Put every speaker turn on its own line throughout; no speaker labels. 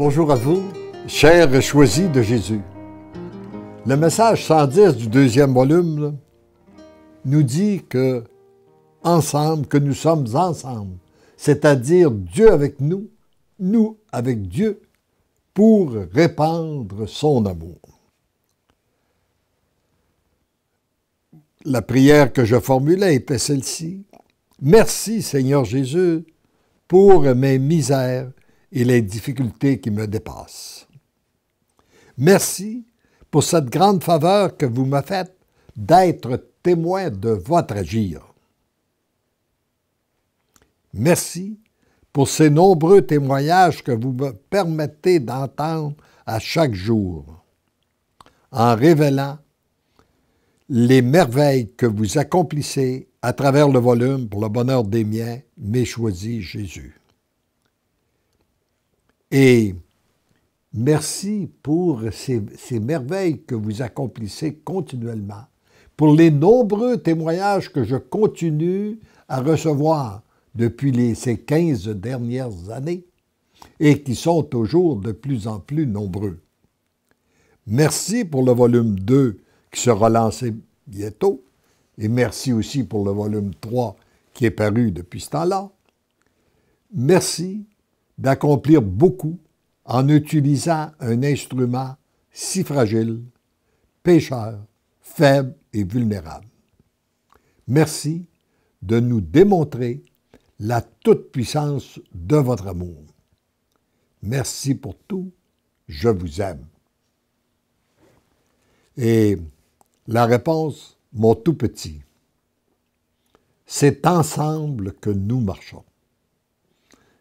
Bonjour à vous, chers choisis de Jésus. Le message 110 du deuxième volume nous dit que ensemble, que nous sommes ensemble, c'est-à-dire Dieu avec nous, nous avec Dieu, pour répandre son amour. La prière que je formulais était celle-ci. Merci Seigneur Jésus pour mes misères et les difficultés qui me dépassent. Merci pour cette grande faveur que vous me faites d'être témoin de votre agir. Merci pour ces nombreux témoignages que vous me permettez d'entendre à chaque jour, en révélant les merveilles que vous accomplissez à travers le volume pour le bonheur des miens, mes choisis Jésus. Et merci pour ces merveilles que vous accomplissez continuellement, pour les nombreux témoignages que je continue à recevoir depuis ces 15 dernières années et qui sont toujours de plus en plus nombreux. Merci pour le volume 2 qui sera lancé bientôt et merci aussi pour le volume 3 qui est paru depuis ce temps-là. Merci d'accomplir beaucoup en utilisant un instrument si fragile, pécheur, faible et vulnérable. Merci de nous démontrer la toute-puissance de votre amour. Merci pour tout, je vous aime. Et la réponse, mon tout petit, c'est ensemble que nous marchons.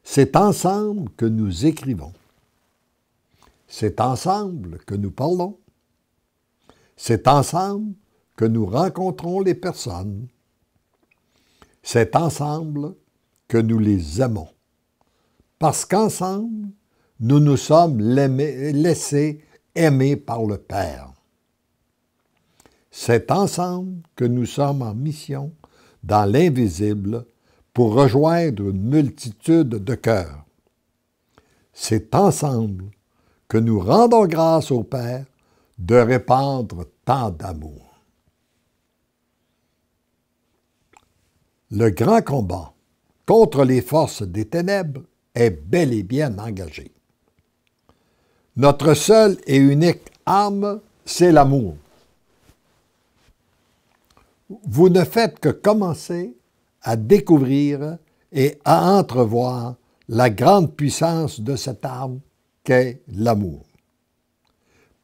C'est ensemble que nous écrivons. C'est ensemble que nous parlons. C'est ensemble que nous rencontrons les personnes. C'est ensemble que nous les aimons. Parce qu'ensemble, nous nous sommes laissés aimer par le Père. C'est ensemble que nous sommes en mission dans l'invisible pour rejoindre une multitude de cœurs. C'est ensemble que nous rendons grâce au Père de répandre tant d'amour. Le grand combat contre les forces des ténèbres est bel et bien engagé. Notre seule et unique arme, c'est l'amour. Vous ne faites que commencer à découvrir et à entrevoir la grande puissance de cette arme qu'est l'amour.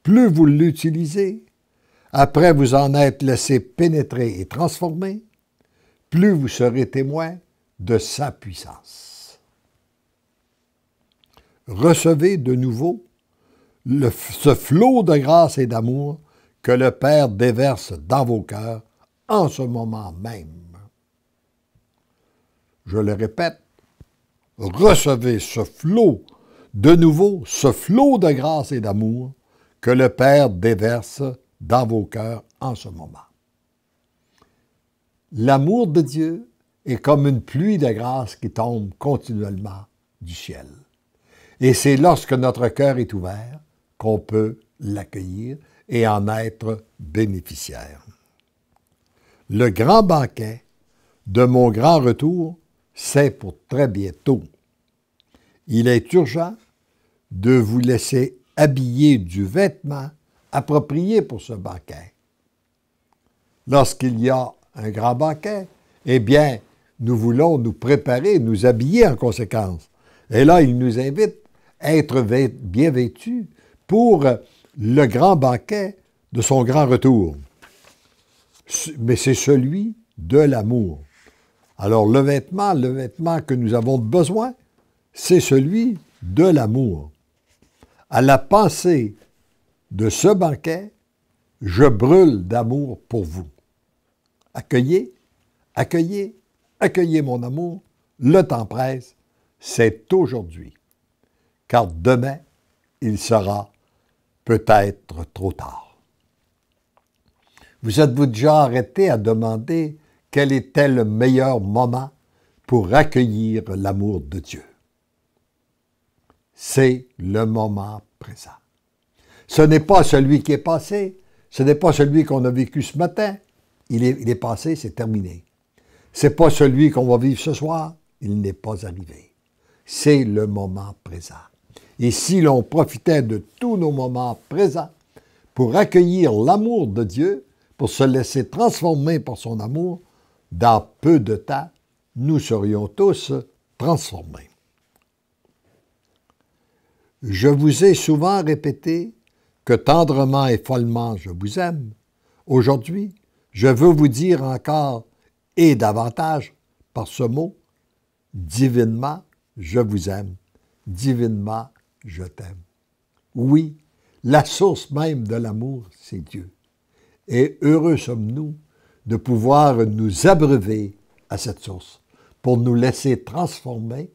Plus vous l'utilisez, après vous en être laissé pénétrer et transformer, plus vous serez témoin de sa puissance. Recevez de nouveau ce flot de grâce et d'amour que le Père déverse dans vos cœurs en ce moment même. Je le répète, recevez ce flot, de nouveau, ce flot de grâce et d'amour que le Père déverse dans vos cœurs en ce moment. L'amour de Dieu est comme une pluie de grâce qui tombe continuellement du ciel. Et c'est lorsque notre cœur est ouvert qu'on peut l'accueillir et en être bénéficiaire. Le grand banquet de mon grand retour, c'est pour très bientôt. Il est urgent de vous laisser habiller du vêtement approprié pour ce banquet. Lorsqu'il y a un grand banquet, eh bien, nous voulons nous préparer, nous habiller en conséquence. Et là, il nous invite à être bien vêtus pour le grand banquet de son grand retour. Mais c'est celui de l'amour. Alors, le vêtement que nous avons besoin, c'est celui de l'amour. À la pensée de ce banquet, je brûle d'amour pour vous. Accueillez, accueillez, accueillez mon amour. Le temps presse, c'est aujourd'hui. Car demain, il sera peut-être trop tard. Vous êtes-vous déjà arrêté à demander quel était le meilleur moment pour accueillir l'amour de Dieu? c'est le moment présent. Ce n'est pas celui qui est passé, ce n'est pas celui qu'on a vécu ce matin. Il est passé, c'est terminé. Ce n'est pas celui qu'on va vivre ce soir, il n'est pas arrivé. C'est le moment présent. Et si l'on profitait de tous nos moments présents pour accueillir l'amour de Dieu, pour se laisser transformer par son amour, dans peu de temps, nous serions tous transformés. Je vous ai souvent répété que tendrement et follement je vous aime. Aujourd'hui, je veux vous dire encore et davantage par ce mot, divinement je vous aime, divinement je t'aime. Oui, la source même de l'amour, c'est Dieu. Et heureux sommes-nous de pouvoir nous abreuver à cette source pour nous laisser transformer,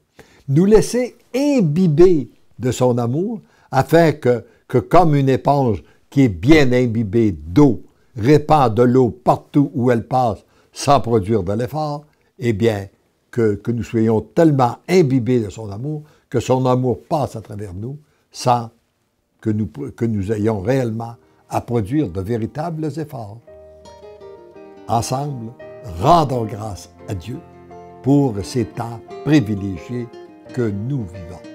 nous laisser imbiber de son amour, afin que comme une éponge qui est bien imbibée d'eau, répand de l'eau partout où elle passe sans produire de l'effort, eh bien, que nous soyons tellement imbibés de son amour, que son amour passe à travers nous sans que nous ayons réellement à produire de véritables efforts. Ensemble, rendons grâce à Dieu pour ces temps privilégiés que nous vivons.